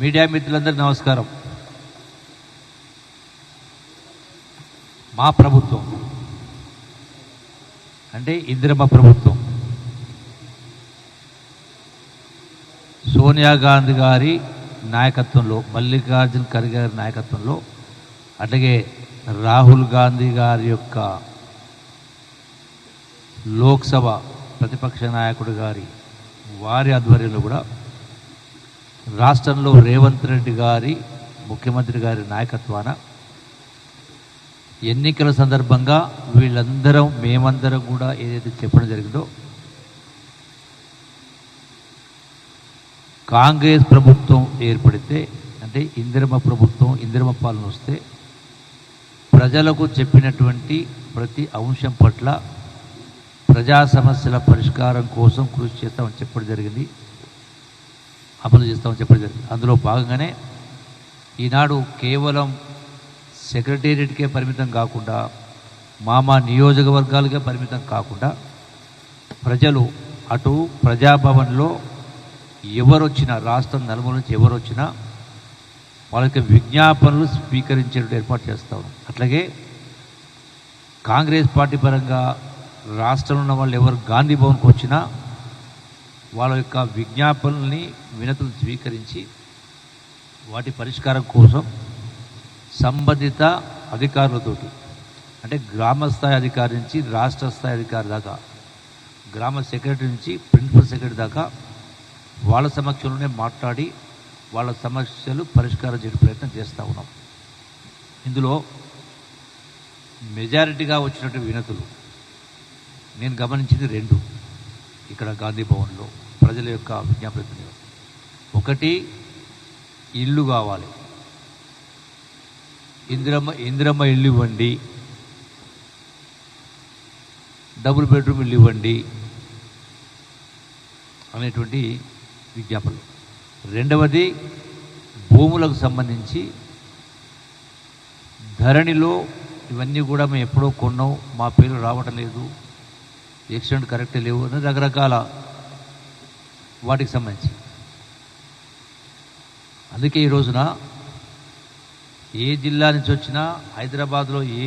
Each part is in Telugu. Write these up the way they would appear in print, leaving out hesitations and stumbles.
మీడియా మిత్రులందరికీ నమస్కారం. మా ప్రభుత్వం అంటే ఇందిరమ్మ ప్రభుత్వం, సోనియా గాంధీ గారి నాయకత్వంలో, మల్లికార్జున ఖర్గే గారి నాయకత్వంలో, అట్లాగే రాహుల్ గాంధీ గారి యొక్క లోక్సభ ప్రతిపక్ష నాయకుడు గారి వారి ఆధ్వర్యంలో కూడా రాష్ట్రంలో రేవంత్ రెడ్డి గారి ముఖ్యమంత్రి గారి నాయకత్వాన ఎన్నికల సందర్భంగా మేమందరం కూడా ఏదైతే చెప్పడం జరిగిందో, కాంగ్రెస్ ప్రభుత్వం ఏర్పడితే అంటే ఇందిరమ్మ ప్రభుత్వం, ఇందిరమ్మ పాలన వస్తే ప్రజలకు చెప్పినటువంటి ప్రతి అంశం పట్ల ప్రజా సమస్యల పరిష్కారం కోసం కృషి చేస్తామని చెప్పడం జరిగింది, అమలు చేస్తామని చెప్పడం జరిగింది. అందులో భాగంగానే ఈనాడు కేవలం సెక్రటేరియట్కే పరిమితం కాకుండా, మా నియోజకవర్గాలకే పరిమితం కాకుండా, ప్రజలు అటు ప్రజాభవన్లో ఎవరొచ్చినా, రాష్ట్రం నలుమూల నుంచి ఎవరొచ్చినా వాళ్ళకి విజ్ఞాపనలు స్వీకరించేటట్టు ఏర్పాటు చేస్తాం. అట్లాగే కాంగ్రెస్ పార్టీ పరంగా రాష్ట్రంలో ఉన్న వాళ్ళు ఎవరు గాంధీ భవన్కి వచ్చినా వాళ్ళ యొక్క విజ్ఞాపనల్ని, వినతులు స్వీకరించి వాటి పరిష్కారం కోసం సంబంధిత అధికారులతోటి, అంటే గ్రామ స్థాయి అధికారి నుంచి రాష్ట్ర స్థాయి అధికారి దాకా, గ్రామ సెక్రటరీ నుంచి ప్రిన్సిపల్ సెక్రటరీ దాకా వాళ్ళ సమక్షంలోనే మాట్లాడి వాళ్ళ సమస్యలు పరిష్కారం చేయడం ప్రయత్నం చేస్తూ ఉన్నాం. ఇందులో మెజారిటీగా వచ్చినటువంటి వినతులు నేను గమనించింది రెండు. ఇక్కడ గాంధీ భవన్లో ప్రజల యొక్క విజ్ఞాపన, ఒకటి ఇల్లు కావాలి, ఇందిరమ్మ ఇల్లు ఇవ్వండి, డబుల్ బెడ్రూమ్ ఇల్లు ఇవ్వండి అనేటువంటి విజ్ఞాపనలు. రెండవది భూములకు సంబంధించి ధరణిలో ఇవన్నీ కూడా మేము ఎప్పుడో కొన్నాం, మా పేరు రావటం లేదు, ఎక్స్టెంట్ కరెక్ట్ లేవు అని రకరకాల వాటికి సంబంధించి. అందుకే ఈ రోజున ఏ జిల్లా నుంచి వచ్చినా, హైదరాబాద్లో ఏ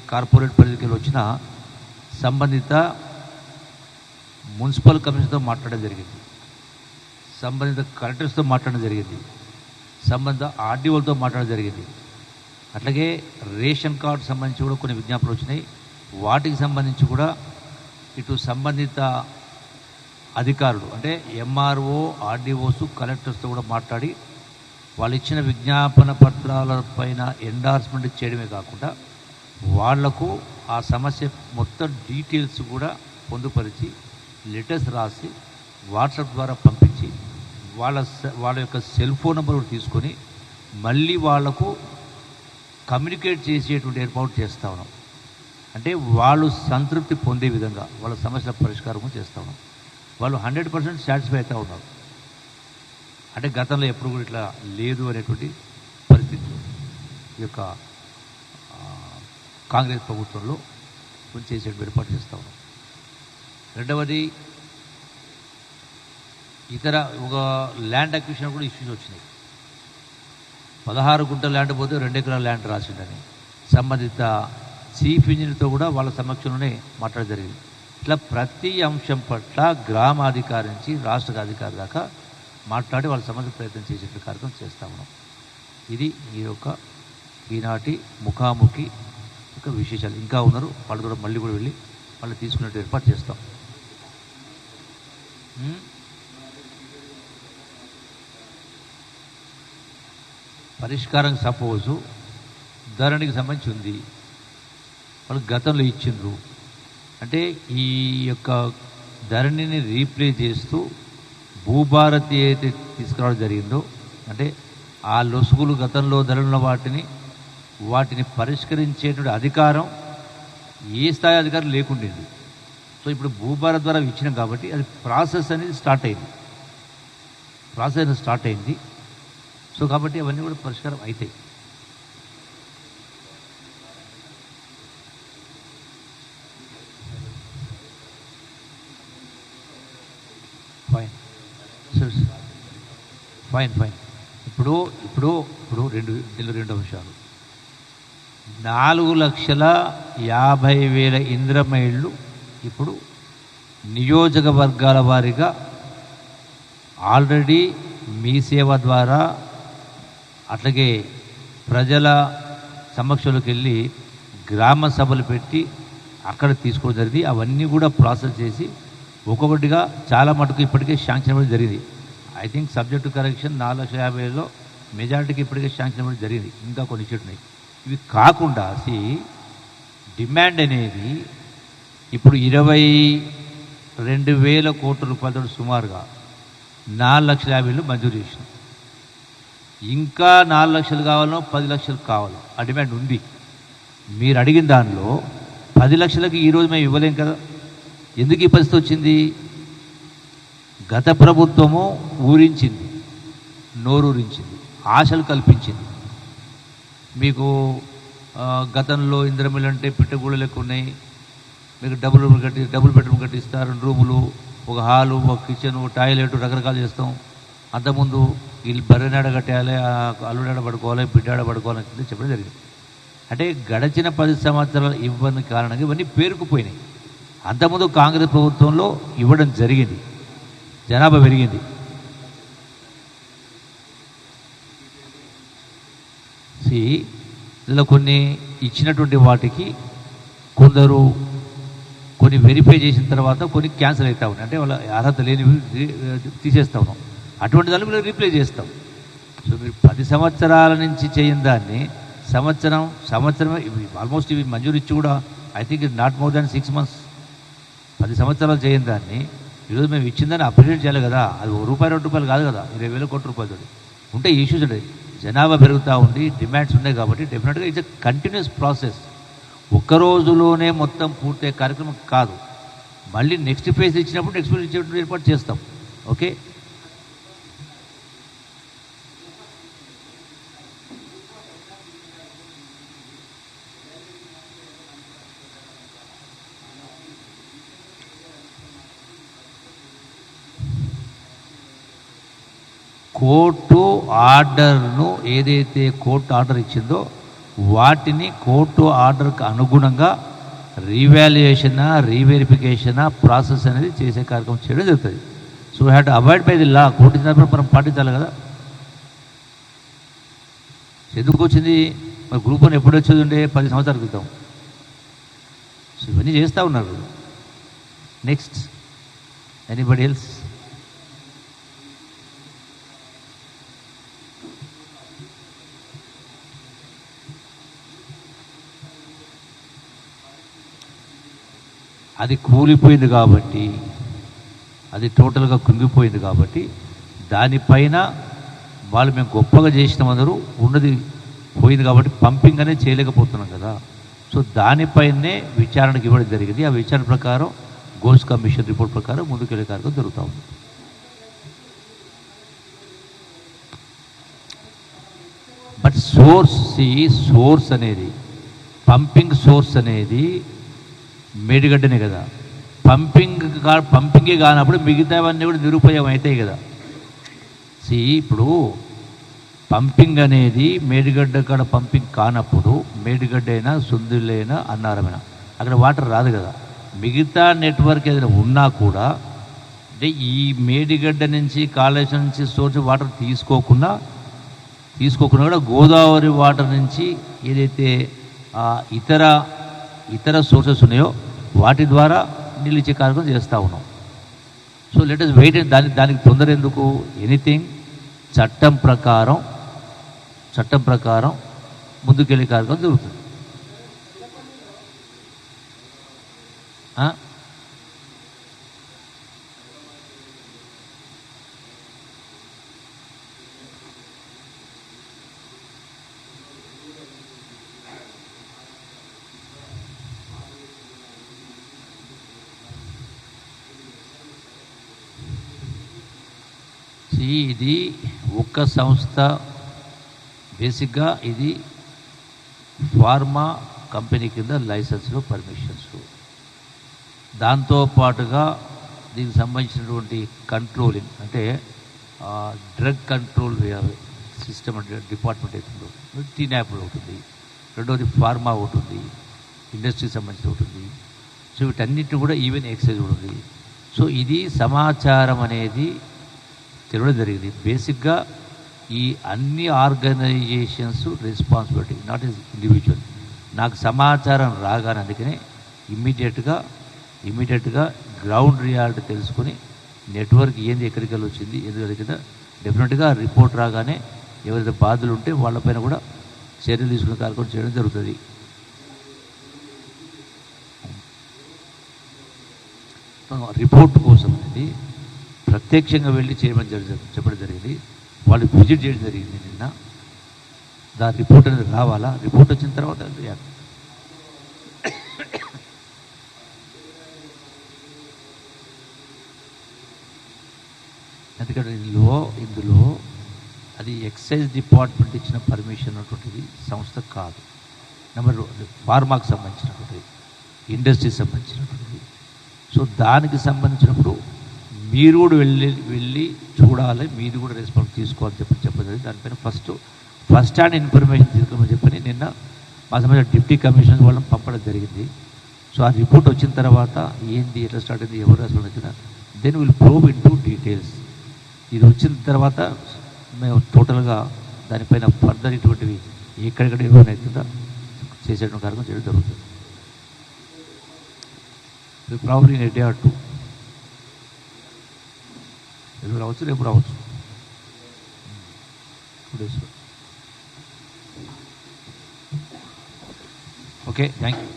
కార్పొరేట్ పరిధికి వచ్చినా సంబంధిత మున్సిపల్ కమిషన్తో మాట్లాడడం జరిగింది, సంబంధిత కలెక్టర్స్తో మాట్లాడడం జరిగింది, సంబంధిత ఆర్డీఓలతో మాట్లాడడం జరిగింది. అట్లాగే రేషన్ కార్డు సంబంధించి కూడా కొన్ని విజ్ఞాపనలు వచ్చినాయి. వాటికి సంబంధించి కూడా ఇటు సంబంధిత అధికారులు అంటే ఎంఆర్ఓ, ఆర్డీఓస్, కలెక్టర్స్తో కూడా మాట్లాడి వాళ్ళు ఇచ్చిన విజ్ఞాపన పత్రాల పైన ఎండార్స్మెంట్ చేయడమే కాకుండా వాళ్లకు ఆ సమస్య మొత్తం డీటెయిల్స్ కూడా పొందుపరిచి లెటర్స్ రాసి వాట్సాప్ ద్వారా పంపించి వాళ్ళ యొక్క సెల్ ఫోన్ నెంబర్ తీసుకొని మళ్ళీ వాళ్లకు కమ్యూనికేట్ చేసేటువంటి ఏర్పాటు చేస్తూ ఉన్నాం. అంటే వాళ్ళు సంతృప్తి పొందే విధంగా వాళ్ళ సమస్యల పరిష్కారం చేస్తూ ఉన్నాం. వాళ్ళు 100% సాటిస్ఫై అవుతూ ఉన్నారు. అంటే గతంలో ఎప్పుడు కూడా ఇట్లా లేదు అనేటువంటి పరిస్థితి ఈ యొక్క కాంగ్రెస్ ప్రభుత్వంలో చేసే ఏర్పాటు చేస్తూ ఉన్నాం. రెండవది ఇతర ఒక ల్యాండ్ అక్విజిషన్ కూడా ఇష్యూస్ వచ్చినాయి. 16 గుంటల ల్యాండ్ పోతే 2 ఎకరాల ల్యాండ్ రాసిండని సంబంధిత చీఫ్ ఇంజనీర్తో కూడా వాళ్ళ సమక్షంలోనే మాట్లాడడం జరిగింది. ఇట్లా ప్రతి అంశం పట్ల గ్రామాధికారి నుంచి రాష్ట్ర అధికారి దాకా మాట్లాడి వాళ్ళ సమస్య ప్రయత్నం చేసే కార్యక్రమం చేస్తూ ఉన్నాం. ఇది ఈ యొక్క ఈనాటి ముఖాముఖి యొక్క విశేషాలు. ఇంకా ఉన్నారు, వాళ్ళు కూడా మళ్ళీ వెళ్ళి వాళ్ళు తీసుకునేట్టు ఏర్పాటు చేస్తాం. పరిష్కారం సపోజు ధరణికి సంబంధించి ఉంది, వాళ్ళు గతంలో ఇచ్చిండ్రు. అంటే ఈ యొక్క ధరణిని రీప్లేస్ చేస్తూ భూభారతి అయితే తీసుకురావడం జరిగిందో, అంటే ఆ లొసుగులు గతంలో ధరలున్న వాటిని పరిష్కరించేటువంటి అధికారం ఏ స్థాయి అధికారం లేకుండేది. సో ఇప్పుడు భూభారత్ ద్వారా ఇచ్చినాం కాబట్టి అది ప్రాసెస్ అనేది స్టార్ట్ అయింది. సో కాబట్టి అవన్నీ కూడా పరిష్కారం అవుతాయి. ఫైన్. ఫైన్ ఇప్పుడు ఇప్పుడు ఇప్పుడు రెండు అంశాలు. 4,50,000 ఇందిరమ్మ ఇళ్ళు ఇప్పుడు నియోజకవర్గాల వారీగా ఆల్రెడీ మీ సేవ ద్వారా అట్లాగే ప్రజల సమక్షంలోకి వెళ్ళి గ్రామ సభలు పెట్టి అక్కడ తీసుకోవడం జరిగింది. అవన్నీ కూడా ప్రాసెస్ చేసి ఒక్కొక్కటిగా చాలా మటుకు ఇప్పటికే శాంక్షన్ ఇవ్వడం జరిగింది. I think subject to correction 4,50,000లో మెజారిటీకి ఇప్పటికే శాంక్షన్ ఇవ్వడం జరిగింది. ఇంకా కొన్ని ఉన్నాయి. ఇవి కాకుండా డిమాండ్ అనేది ఇప్పుడు 22,000 కోట్ల రూపాయలతో సుమారుగా 4,50,000 మంజూరు చేసినాం. ఇంకా 4 లక్షలు కావాలో 10 లక్షలు కావాలో ఆ డిమాండ్ ఉంది. మీరు అడిగిన దానిలో 10 లక్షలకి ఈరోజు మేము ఇవ్వలేం కదా. ఎందుకు ఈ పరిస్థితి వచ్చింది? గత ప్రభుత్వము ఊరించింది, నోరూరించింది, ఆశలు కల్పించింది. మీకు గతంలో ఇందిరమిల్లు అంటే పిట్టగూళ్ళు లెక్క ఉన్నాయి. మీకు డబుల్ బెడ్రూమ్ కట్టిస్తారు, 2 రూములు, ఒక హాలు, ఒక కిచెను, టాయిలెట్ రకరకాలు చేస్తాం. అంతకుముందు వీళ్ళు బర్రెనాడ కట్టేయాలి, అల్లుడాడ పడుకోవాలి, బిడ్డాడ పడుకోవాలి అని చెప్పడం జరిగింది. అంటే గడిచిన 10 సంవత్సరాల ఇవ్వని కారణంగా ఇవన్నీ పేరుకుపోయినాయి. అంతకుముందు కాంగ్రెస్ ప్రభుత్వంలో ఇవ్వడం జరిగింది, జనాభా పెరిగింది. ఇలా కొన్ని ఇచ్చినటువంటి వాటికి కొన్ని వెరిఫై చేసిన తర్వాత కొన్ని క్యాన్సిల్ అవుతా ఉన్నాయి. అంటే వాళ్ళ అర్హత లేనివి తీసేస్తా ఉన్నాం. అటువంటి దాన్ని మీరు రీప్లేస్ చేస్తాం. సో మీరు 10 సంవత్సరాల నుంచి చేయని దాన్ని సంవత్సరమే ఆల్మోస్ట్ ఇవి మంజూరు ఇచ్చి కూడా I think it not more than 6 months. 10 సంవత్సరాలు చేయని దాన్ని ఈరోజు మేము ఇచ్చిందని అప్రిషియేట్ చేయాలి కదా. అది రూపాయి 2 రూపాయలు కాదు కదా, 20,000 కోట్ల రూపాయలతో ఉంటే ఇష్యూస్ ఉంటాయి. జనాభా పెరుగుతూ ఉంది, డిమాండ్స్ ఉన్నాయి కాబట్టి డెఫినెట్గా ఇట్స్ ఎ కంటిన్యూస్ ప్రాసెస్. ఒక్క రోజులోనే మొత్తం పూర్తయ్యే కార్యక్రమం కాదు. మళ్ళీ నెక్స్ట్ ఫేజ్ ఇచ్చినప్పుడు నెక్స్ట్ ఫేజ్ ఇచ్చేటప్పుడు ఏర్పాటు చేస్తాం. ఓకే, కోర్టు ఆర్డర్ను ఏదైతే కోర్టు ఆర్డర్ ఇచ్చిందో వాటిని కోర్టు ఆర్డర్కి అనుగుణంగా రీవాల్యుయేషన్, రీవెరిఫికేషన్ ప్రాసెస్ అనేది చేసే కార్యక్రమం చేయడం జరుగుతుంది. So we have to avoid by the law. Court ఇచ్చినప్పుడు మనం పాటించాలి కదా. ఎందుకు వచ్చింది మరి గ్రూప్ 1 ఎప్పుడు వచ్చేది ఉండే 10 సంవత్సరాల క్రితం. సో ఇవన్నీ చేస్తూ ఉన్నారు. Next anybody else? అది కూలిపోయింది కాబట్టి, అది టోటల్గా కుంగిపోయింది కాబట్టి దానిపైన వాళ్ళు మేము గొప్పగా చేసినామందరూ ఉన్నది పోయింది కాబట్టి పంపింగ్ అనేది చేయలేకపోతున్నాం కదా. సో దానిపైనే విచారణకు ఇవ్వడం జరిగింది. ఆ విచారణ ప్రకారం గోల్స్ కమిషన్ రిపోర్ట్ ప్రకారం ముందుకెళ్ళే కార్యక్రమం జరుగుతూ ఉంది. బట్ సోర్స్ అనేది పంపింగ్ సోర్స్ అనేది మేడిగడ్డనే కదా. పంపింగే కానప్పుడు మిగతావన్నీ కూడా నిరుపయోగం అవుతాయి కదా. ఇప్పుడు పంపింగ్ అనేది మేడిగడ్డ కాడ పంపింగ్ కానప్పుడు మేడిగడ్డ అయినా సుందులైనా అన్నారమైనా అక్కడ వాటర్ రాదు కదా. మిగతా నెట్వర్క్ ఏదైనా ఉన్నా కూడా అంటే ఈ మేడిగడ్డ నుంచి కాళేశ్వరం నుంచి సోర్స్ వాటర్ తీసుకోకుండా కూడా గోదావరి వాటర్ నుంచి ఏదైతే ఇతర సోర్సెస్ ఉన్నాయో వాటి ద్వారా నీళ్ళు ఇచ్చే కార్యక్రమం చేస్తూ ఉన్నాం. So let us wait. దానికి తొందర ఎందుకు? ఎనీథింగ్ చట్టం ప్రకారం ముందుకెళ్ళే కార్యక్రమం జరుగుతుంది. ఇది ఒక్క సంస్థ, బేసిక్గా ఇది ఫార్మా కంపెనీ కింద లైసెన్స్లు, పర్మిషన్స్, దాంతోపాటుగా దీనికి సంబంధించినటువంటి కంట్రోలింగ్ అంటే డ్రగ్ కంట్రోల్ సిస్టమ్ డిపార్ట్మెంట్ అవుతుందో టీనాప్ అవుతుంది, రెండవది ఫార్మా ఉంటుంది, ఇండస్ట్రీకి సంబంధించి ఉంటుంది. సో వీటన్నిటిని కూడా ఈవెన్ ఎక్సైజ్ కూడా ఉంది. సో ఇది సమాచారం అనేది తెలియడం జరిగింది. బేసిక్గా ఈ అన్ని organisations responsibility, not is individual. నాకు సమాచారం రాగానే అందుకనే ఇమ్మీడియట్గా గ్రౌండ్ రియాలిటీ తెలుసుకొని నెట్వర్క్ ఏంది, ఎక్కడికి వెళ్ళి వచ్చింది, ఎందుకు జరిగిందో డెఫినెట్గా రిపోర్ట్ రాగానే ఎవరైతే బాధలు ఉంటే వాళ్ళపైన కూడా చర్యలు తీసుకునే కార్యక్రమం చేయడం జరుగుతుంది. రిపోర్ట్ కోసం అనేది ప్రత్యక్షంగా వెళ్ళి చేయమని చెప్పడం జరిగింది. వాళ్ళు విజిట్ చేయడం జరిగింది నిన్న. దాని రిపోర్ట్ అనేది రావాలా, రిపోర్ట్ వచ్చిన తర్వాత ఎందుకంటే ఇందులో అది ఎక్సైజ్ డిపార్ట్మెంట్ ఇచ్చిన పర్మిషన్ అటువంటిది సంస్థ కాదు. నెంబర్ ఫార్మాకు సంబంధించినటువంటిది, ఇండస్ట్రీకి సంబంధించినటువంటిది. సో దానికి సంబంధించినప్పుడు మీరు కూడా వెళ్ళి చూడాలి, మీరు కూడా రెస్పాన్స్ తీసుకోవాలని చెప్పలేదు. దానిపైన ఫస్ట్ హ్యాండ్ ఇన్ఫర్మేషన్ తీసుకోమని చెప్పని నిన్న మా సంబంధించిన డిప్యూటీ కమిషనర్ వాళ్ళని పంపడం జరిగింది. సో ఆ రిపోర్ట్ వచ్చిన తర్వాత ఏంది, ఎట్లా స్టార్ట్ అయింది, ఎవరు రెస్పాన్స్ వచ్చినా then will probe into details. ఇది వచ్చిన తర్వాత మేము టోటల్గా దానిపైన ఫర్దర్ ఇటువంటివి ఎక్కడెక్కడ ఏమైనా అవుతుందో చేసేటువంటి కార్యక్రమం చేయడం జరుగుతుంది. Probably in a day or 2 రావచ్చు, రేపు రావచ్చు, 2 days. Okay, thank you.